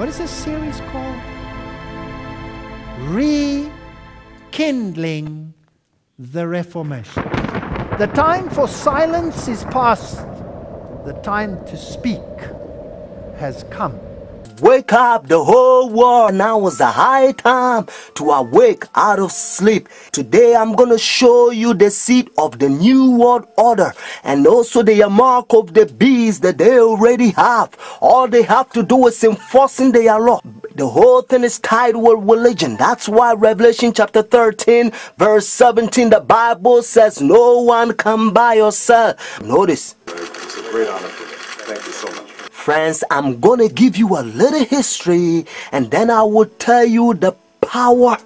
What is this series called? Rekindling the Reformation. The time for silence is past. The time to speak has come. Wake up the whole world. Now is the high time to awake out of sleep. Today I'm going to show you the seed of the new world order and also the mark of the beast that they already have. All they have to do is enforcing their law. The whole thing is tied with religion. That's why Revelation chapter 13 verse 17, the Bible says no one can buy or sell. Notice. It's a great honor for me. Thank you so much. Friends, I'm going to give you a little history and then I will tell you the power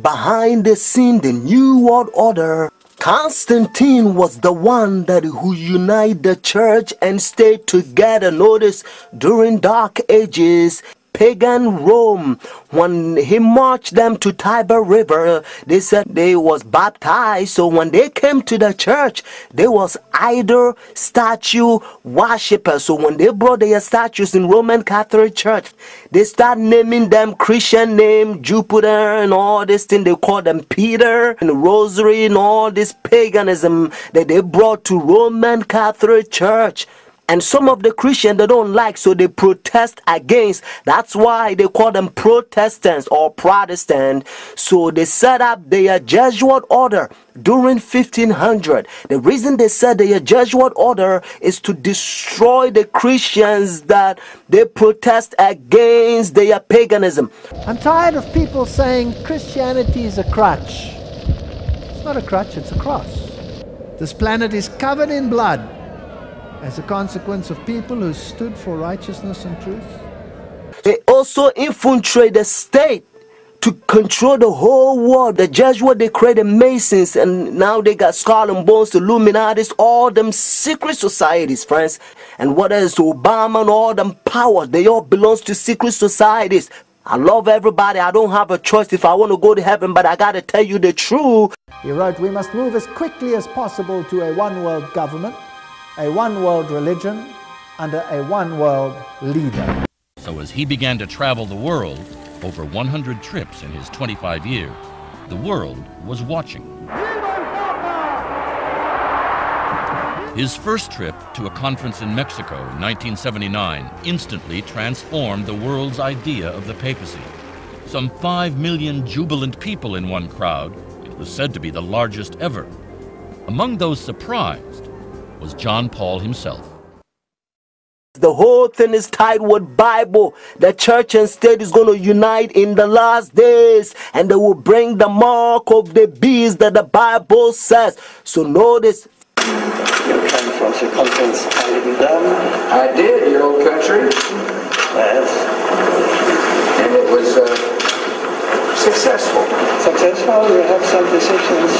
behind the scene, the New World Order. Constantine was the one who united the church and stayed together. Notice, during Dark Ages, pagan Rome, when he marched them to Tiber River, they said they was baptized. So when they came to the church, they was idol statue worshippers. So when they brought their statues in Roman Catholic Church, they start naming them Christian name, Jupiter and all this thing. They call them Peter and Rosary and all this paganism that they brought to Roman Catholic Church. And some of the Christians they don't like, so they protest against. That's why they call them Protestants or Protestant. So they set up their Jesuit order during 1500. The reason they said their Jesuit order is to destroy the Christians that they protest against their paganism. I'm tired of people saying Christianity is a crutch. It's not a crutch, it's a cross. This planet is covered in blood as a consequence of people who stood for righteousness and truth. They also infiltrate the state to control the whole world. The Jesuits, they created Masons, and now they got Skull and Bones, the Illuminatis, all them secret societies, friends. And what else? Obama and all them powers, they all belong to secret societies. I love everybody. I don't have a choice if I want to go to heaven, but I got to tell you the truth. He wrote, we must move as quickly as possible to a one-world government, a one-world religion, under a one-world leader. So as he began to travel the world, over 100 trips in his 25 years, the world was watching. His first trip to a conference in Mexico in 1979 instantly transformed the world's idea of the papacy. Some 5 million jubilant people in one crowd, it was said to be the largest ever. Among those surprised was John Paul himself. The whole thing is tied with Bible. The church and state is going to unite in the last days, and they will bring the mark of the beast that the Bible says. So notice. You came from the conference I did, your old country. Yes. And it was successful. Successful? You have some decisions.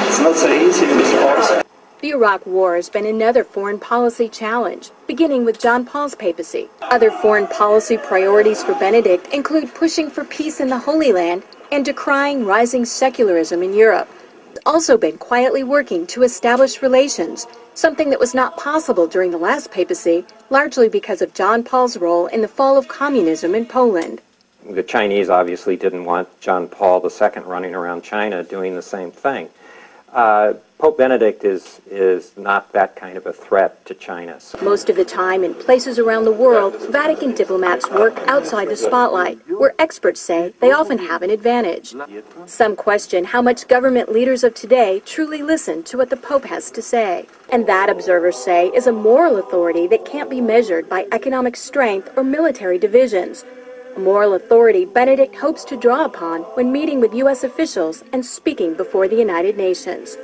It's not so easy in this course. The Iraq War has been another foreign policy challenge, beginning with John Paul's papacy. Other foreign policy priorities for Benedict include pushing for peace in the Holy Land and decrying rising secularism in Europe. He's also been quietly working to establish relations, something that was not possible during the last papacy, largely because of John Paul's role in the fall of communism in Poland. The Chinese obviously didn't want John Paul II running around China doing the same thing. Pope Benedict is not that kind of a threat to China. Most of the time, in places around the world, Vatican diplomats work outside the spotlight, where experts say they often have an advantage. Some question how much government leaders of today truly listen to what the Pope has to say. And that, observers say, is a moral authority that can't be measured by economic strength or military divisions. A moral authority Benedict hopes to draw upon when meeting with U.S. officials and speaking before the United Nations.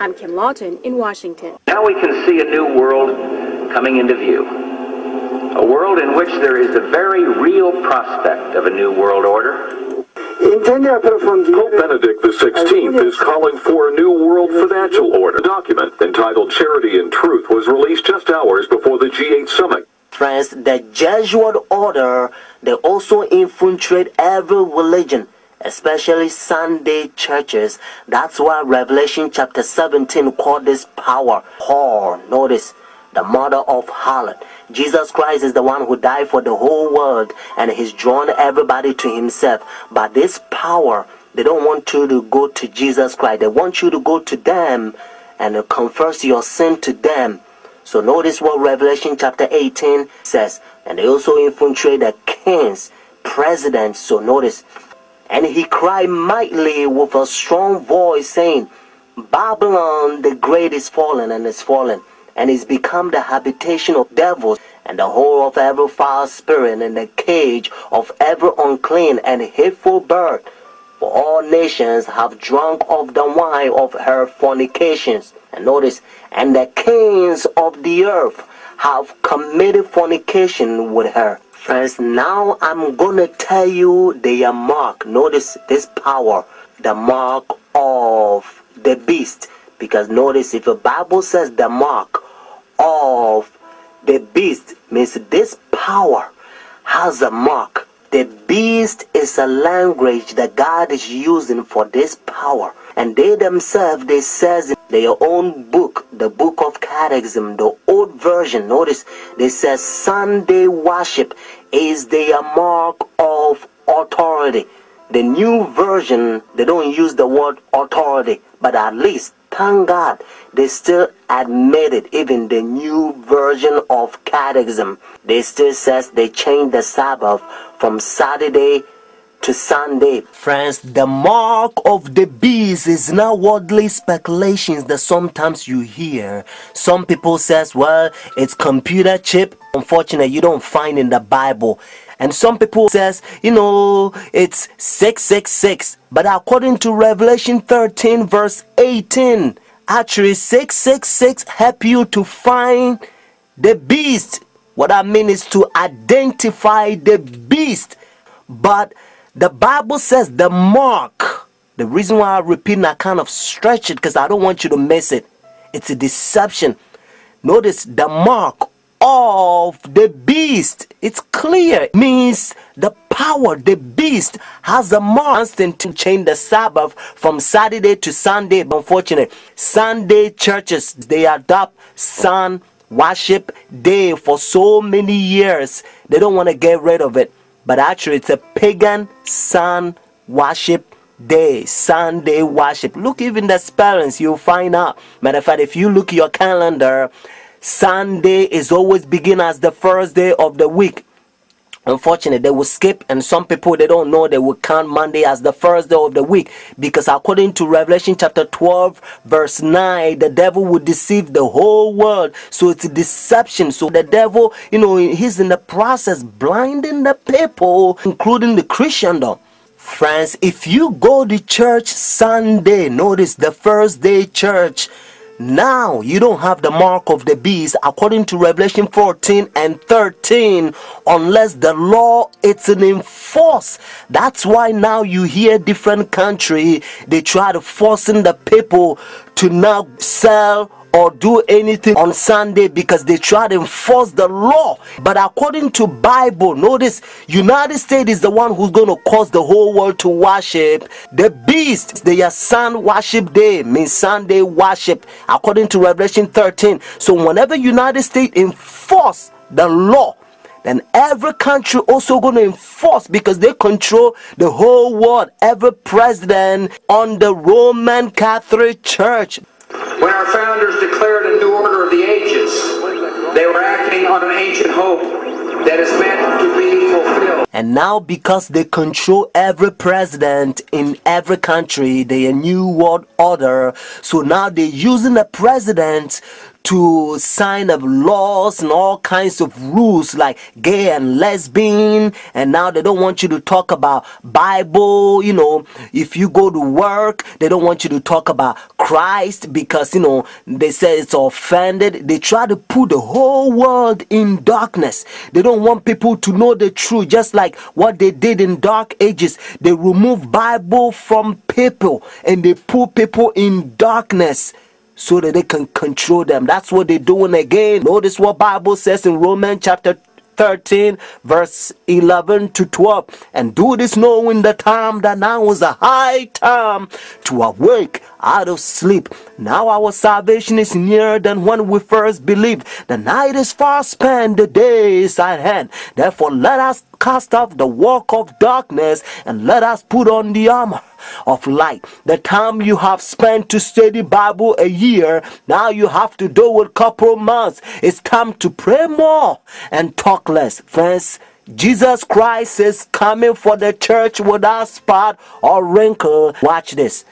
I'm Kim Lawton in Washington. Now we can see a new world coming into view. A world in which there is a very real prospect of a new world order. Pope Benedict XVI is calling for a new world financial order. A document entitled Charity and Truth was released just hours before the G8 summit. Friends, the Jesuit order, they also infiltrate every religion, especially Sunday churches. That's why Revelation chapter 17 called this power whore. Notice, the mother of harlot. Jesus Christ is the one who died for the whole world, and he's drawn everybody to himself. But this power, they don't want you to go to Jesus Christ. They want you to go to them and confess your sin to them. So notice what Revelation chapter 18 says. And they also infiltrate the kings, presidents. So notice, and he cried mightily with a strong voice, saying, Babylon the great is fallen, and is fallen, and is become the habitation of devils, and the hole of every foul spirit, and the cage of every unclean and hateful bird. For all nations have drunk of the wine of her fornications. And notice, and the kings of the earth have committed fornication with her. Friends, now I'm going to tell you their mark. Notice this power, the mark of the beast. Because notice, if the Bible says the mark of the beast, means this power has a mark. The beast is a language that God is using for this power. And they themselves, they says in their own book, the book of Catechism, the old version, notice, they says Sunday worship is their mark of authority. The new version, they don't use the word authority, but at least, thank God, they still admit it. Even the new version of Catechism, they still says they changed the Sabbath from Saturday to Sunday. Friends, the mark of the beast is not worldly speculations that sometimes you hear. Some people says, well, it's computer chip. Unfortunately, you don't find in the Bible. And some people says, it's 666. But according to Revelation 13 verse 18, actually 666 help you to find the beast. What I mean is to identify the beast. But the Bible says the mark. The reason why I repeat and I kind of stretch it, because I don't want you to miss it. It's a deception. Notice the mark of the beast. It's clear. It means the power, the beast has a mark to change the Sabbath from Saturday to Sunday. Unfortunately, Sunday churches, they adopt sun worship day for so many years. They don't want to get rid of it. But actually, it's a pagan sun worship day, Sunday worship. Look, even the spellings, you'll find out. Matter of fact, if you look at your calendar, Sunday is always begin as the first day of the week. Unfortunately, they will skip, and some people, they don't know, they will count Monday as the first day of the week, because according to Revelation chapter 12 verse 9, the devil will deceive the whole world. So it's a deception. So the devil, he's in the process blinding the people, including the Christendom. Friends, if you go to church Sunday, notice the first day church, now you don't have the mark of the beast according to Revelation 14 and 13, unless the law is enforced. That's why now you hear different country, they try to forcing the people to now sell or do anything on Sunday because they try to enforce the law. But according to Bible, notice, United States is the one who's going to cause the whole world to worship the beast. Their sun worship day means Sunday worship according to Revelation 13. So whenever United States enforce the law, then every country also going to enforce, because they control the whole world. Every president on the Roman Catholic Church. When our founders declared a new order of the ages, they were acting on an ancient hope that is meant to be fulfilled. And now, because they control every president in every country, their new world order, so now they're using the president to sign up laws and all kinds of rules like gay and lesbian. And now they don't want you to talk about Bible. If you go to work, they don't want you to talk about Christ because they say it's offended. They try to put the whole world in darkness. They don't want people to know the truth, just like what they did in dark ages. They remove Bible from people and they put people in darkness so that they can control them. That's what they're doing again. Notice what Bible says in Romans chapter 13 verse 11 to 12. And do this knowing the time that now is a high time to awake out of sleep. Now our salvation is nearer than when we first believed. The night is far spent, the day is at hand. Therefore let us cast off the work of darkness and let us put on the armor of light. The time you have spent to study Bible a year, now you have to do it couple months. It's time to pray more and talk less. Friends, Jesus Christ is coming for the church without spot or wrinkle. Watch this.